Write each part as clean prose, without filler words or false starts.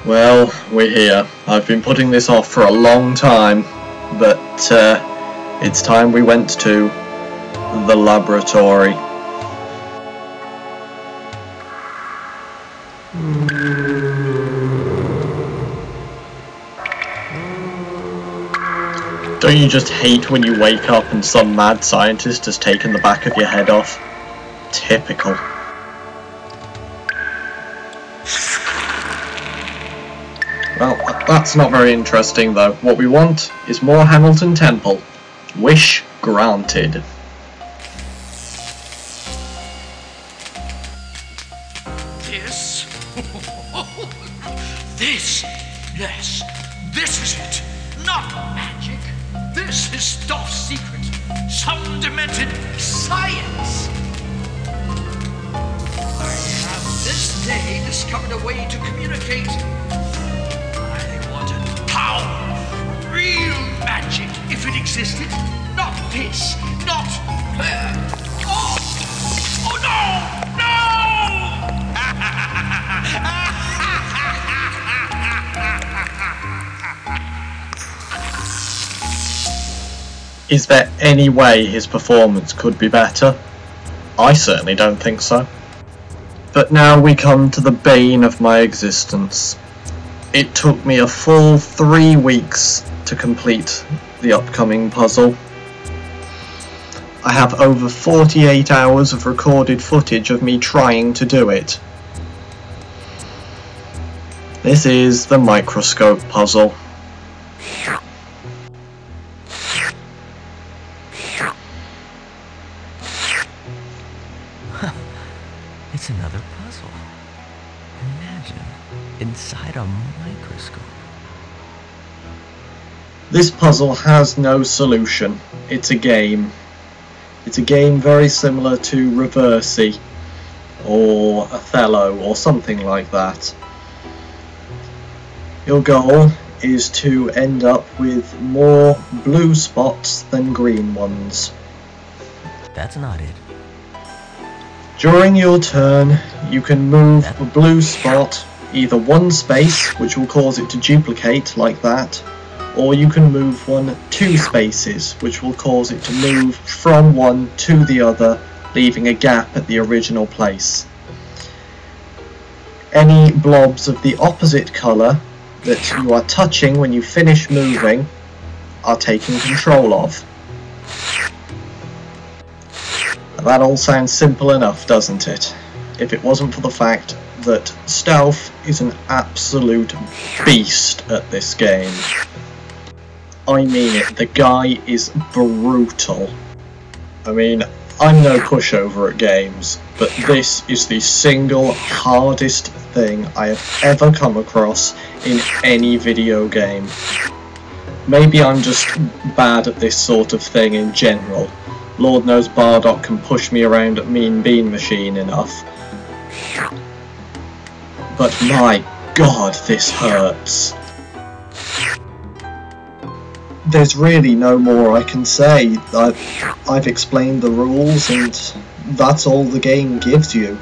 Well, we're here. I've been putting this off for a long time, but it's time we went to the laboratory. Don't you just hate when you wake up and some mad scientist has taken the back of your head off? Typical. Well, that's not very interesting though. What we want is more Hamilton Temple. Wish granted. This? This? Yes, this is it. Not magic. This is Stauf's secret. Some demented science. I have this day discovered a way to communicate. I wanted power. Real magic, if it existed. Not this. Not... Oh! Oh no! No! Is there any way his performance could be better? I certainly don't think so. But now we come to the bane of my existence. It took me a full 3 weeks to complete the upcoming puzzle. I have over 48 hours of recorded footage of me trying to do it. This is the microscope puzzle. It's another puzzle. Imagine, inside a microscope. This puzzle has no solution. It's a game. It's a game very similar to Reversi or Othello or something like that. Your goal is to end up with more blue spots than green ones. That's not it. During your turn, you can move a blue spot either one space, which will cause it to duplicate like that, or you can move one 2 spaces, which will cause it to move from one to the other, leaving a gap at the original place. Any blobs of the opposite colour that you are touching when you finish moving are taken control of. That all sounds simple enough, doesn't it? If it wasn't for the fact that Stauf is an absolute beast at this game. I mean it, the guy is brutal. I mean, I'm no pushover at games, but this is the single hardest thing I have ever come across in any video game. Maybe I'm just bad at this sort of thing in general. Lord knows Bardock can push me around at Mean Bean Machine enough. But my god, this hurts. There's really no more I can say. I've explained the rules and that's all the game gives you.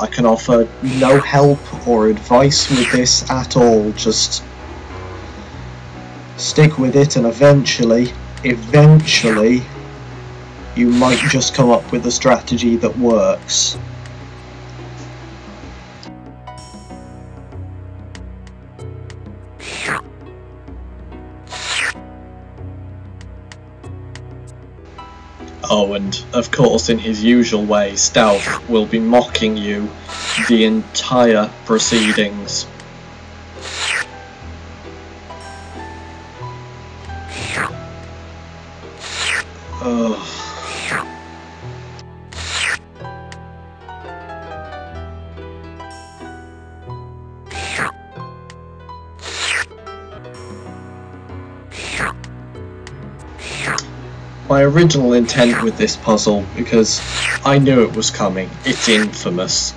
I can offer no help or advice with this at all, just stick with it and eventually, you might just come up with a strategy that works. Oh, and of course in his usual way, Stauf will be mocking you the entire proceedings. Ugh. My original intent with this puzzle, because I knew it was coming, it's infamous.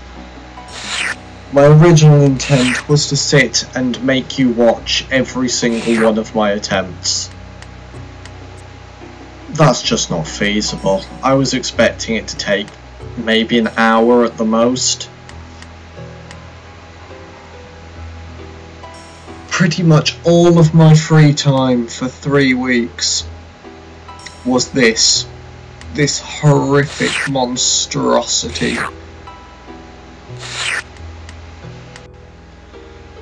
My original intent was to sit and make you watch every single one of my attempts. that's just not feasible. I was expecting it to take maybe an hour at the most. Pretty much all of my free time for 3 weeks was this horrific monstrosity.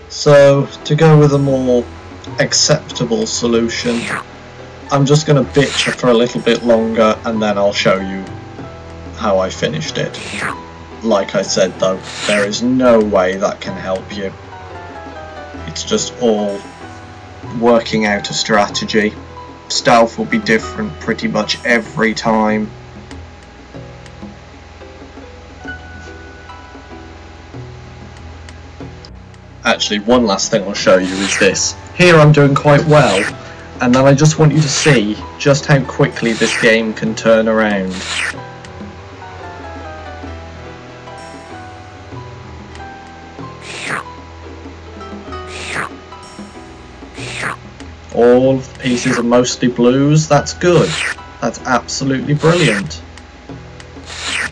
So, to go with a more acceptable solution, I'm just going to bitch for a little bit longer and then I'll show you how I finished it. Like I said though, there is no way that can help you. It's just all working out a strategy. Stauf will be different pretty much every time. Actually, one last thing I'll show you is this. Here I'm doing quite well, and then I just want you to see just how quickly this game can turn around. All of the pieces are mostly blues, that's good. That's absolutely brilliant.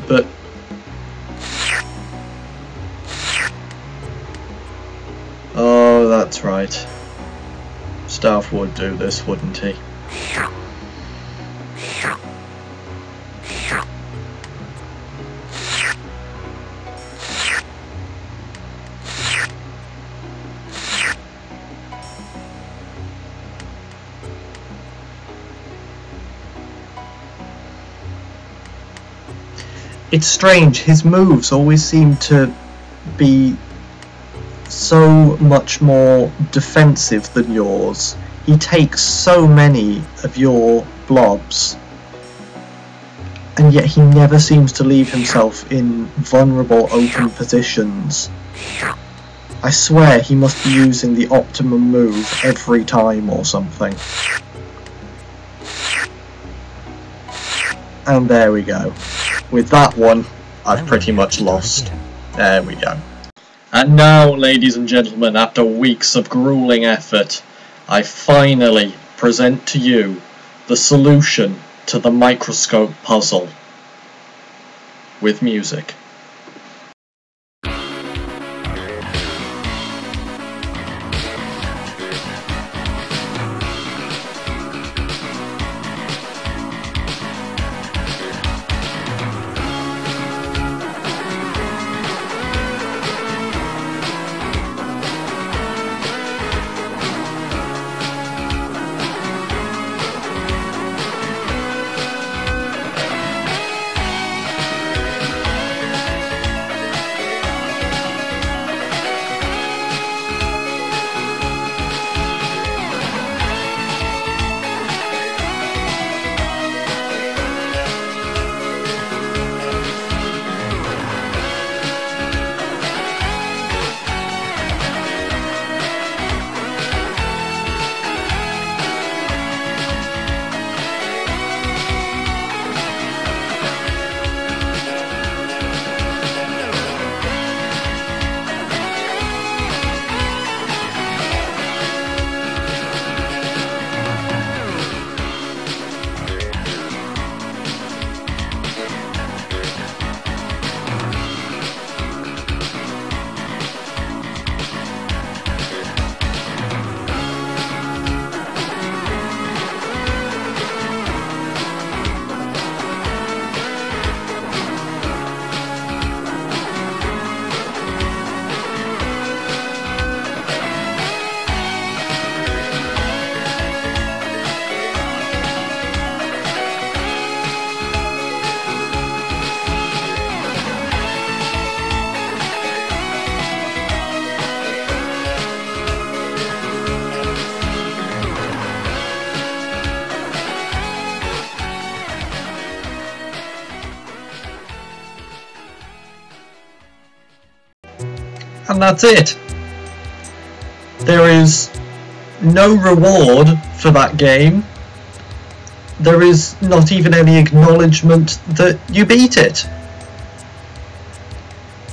But oh, that's right. Stauf would do this, wouldn't he? It's strange, his moves always seem to be so much more defensive than yours. He takes so many of your blobs, and yet he never seems to leave himself in vulnerable open positions. I swear he must be using the optimum move every time or something. And there we go. With that one, I've pretty much lost. There we go. And now, ladies and gentlemen, after weeks of grueling effort, I finally present to you the solution to the microscope puzzle with music. And that's it. There is no reward for that game. There is not even any acknowledgement that you beat it.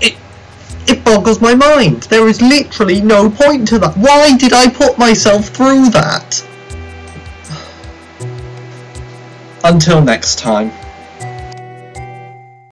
It boggles my mind. There is literally no point to that. Why did I put myself through that? Until next time.